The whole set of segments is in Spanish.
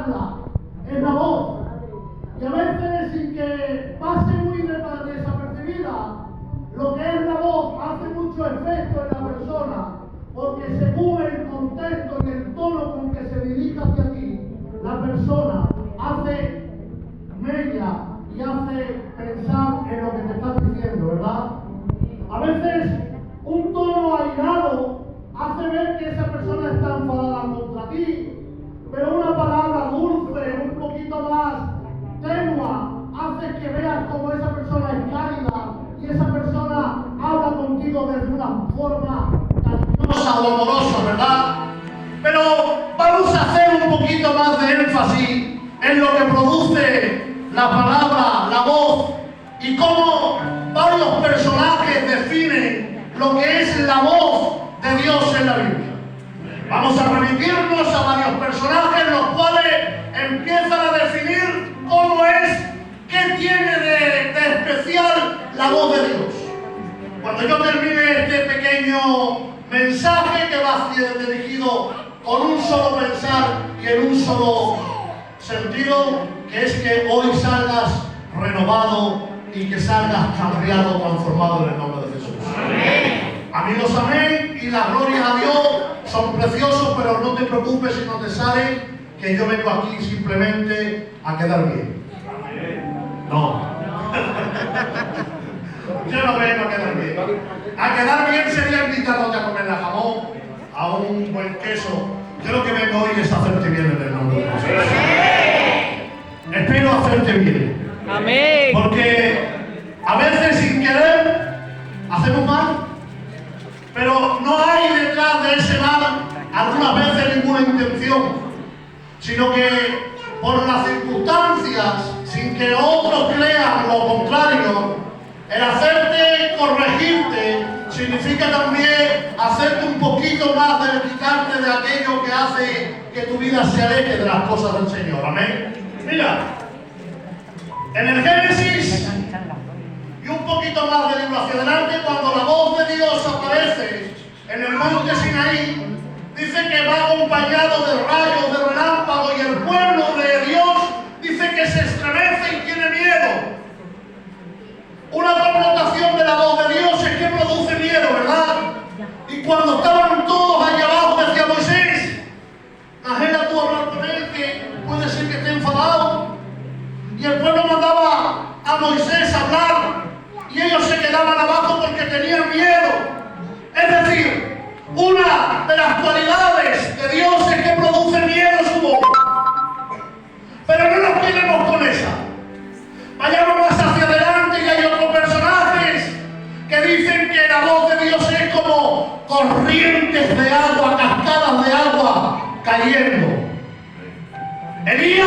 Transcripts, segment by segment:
habla, es la voz. Y a veces, sin que pase muy desapercibida, lo que es la voz hace mucho efecto en la persona, porque según el contexto y el tono con que se dirige hacia ti, la persona hace mella y hace pensar en lo que te está diciendo, ¿verdad? A veces un tono airado hace ver que esa persona está enfadada contra ti, pero una palabra dulce, un poquito más tenua, hace que veas cómo esa persona es cálida y esa persona habla contigo desde una forma cariñosa o amorosa, ¿verdad? Pero vamos a hacer un poquito más de énfasis en lo que produce la palabra, la voz, y cómo varios personajes definen lo que es la voz de Dios en la Biblia. Vamos a remitirnos a varios personajes, los cuales empiezan a definir cómo es, qué tiene de especial la voz de Dios. Cuando yo termine este pequeño mensaje que va a ser dirigido con un solo pensar y en un solo sentido, que es que hoy salgas renovado y que salgas cambiado, transformado en el nombre de Jesús. Amén. Amigos, amén. Y las glorias a Dios son preciosos, pero no te preocupes si no te salen, que yo vengo aquí simplemente a quedar bien. No. Yo no vengo a quedar bien. A quedar bien sería invitándote a comer la jamón, a un buen queso. Yo lo que vengo hoy es hacerte bien en el nombre de Jesús. Espero hacerte bien. Amén. Porque a veces sin querer hacemos mal, pero no hay detrás de ese mal algunas veces ninguna intención, sino que por las circunstancias, sin que otros crean lo contrario, el hacerte corregirte significa también hacerte un poquito más de quitarte de aquello que hace que tu vida se aleje de las cosas del Señor. Amén. Mira, en el Génesis y un poquito más de libro hacia adelante, cuando la voz de Dios aparece en el monte Sinaí, dice que va acompañado de rayos, de relámpagos, y el pueblo de Dios dice que se estremece y tiene miedo. Una connotación de la voz de Dios es que produce miedo, ¿verdad? Y cuando estaban todos allá abajo, decía Moisés, imagina tú hablar con él, que puede ser que esté enfadado. Y el pueblo mandaba a Moisés a hablar, y ellos se quedaban abajo porque tenían miedo. Es decir, una de las cualidades de Dios es que produce miedo su voz. Pero no nos quedemos con esa. Vayamos más hacia adelante y hay otros personajes que dicen que la voz de Dios es como corrientes de agua, cascadas de agua cayendo. Elías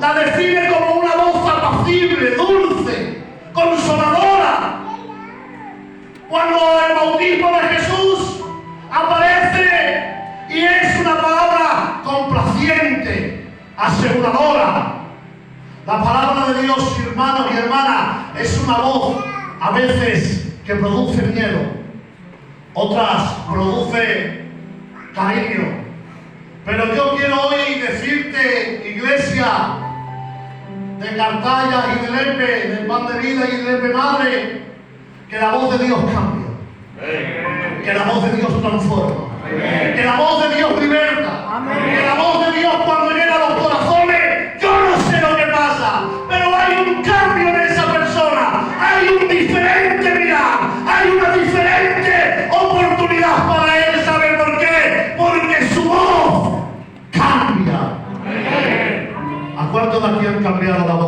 la define como una voz apacible, dulce, consoladora. Cuando el bautismo de Jesús aparece y es una palabra complaciente, aseguradora. La palabra de Dios, hermanos y hermanas, es una voz a veces que produce miedo, otras produce cariño. Pero yo quiero hoy decirte, iglesia de Cartaya y de Lepe, del Pan de Vida y de Lepe Madre, que la voz de Dios cambia, que la voz de Dios transforma, que la voz de Dios liberta, que la voz de Dios cuando llega a los corazones, yo no sé lo que pasa, pero hay un cambio en esa persona, hay un diferente mirar, hay una diferente oportunidad para él. ¿Sabe por qué? Porque su voz cambia. ¿A cuántos de aquí han cambiado la voz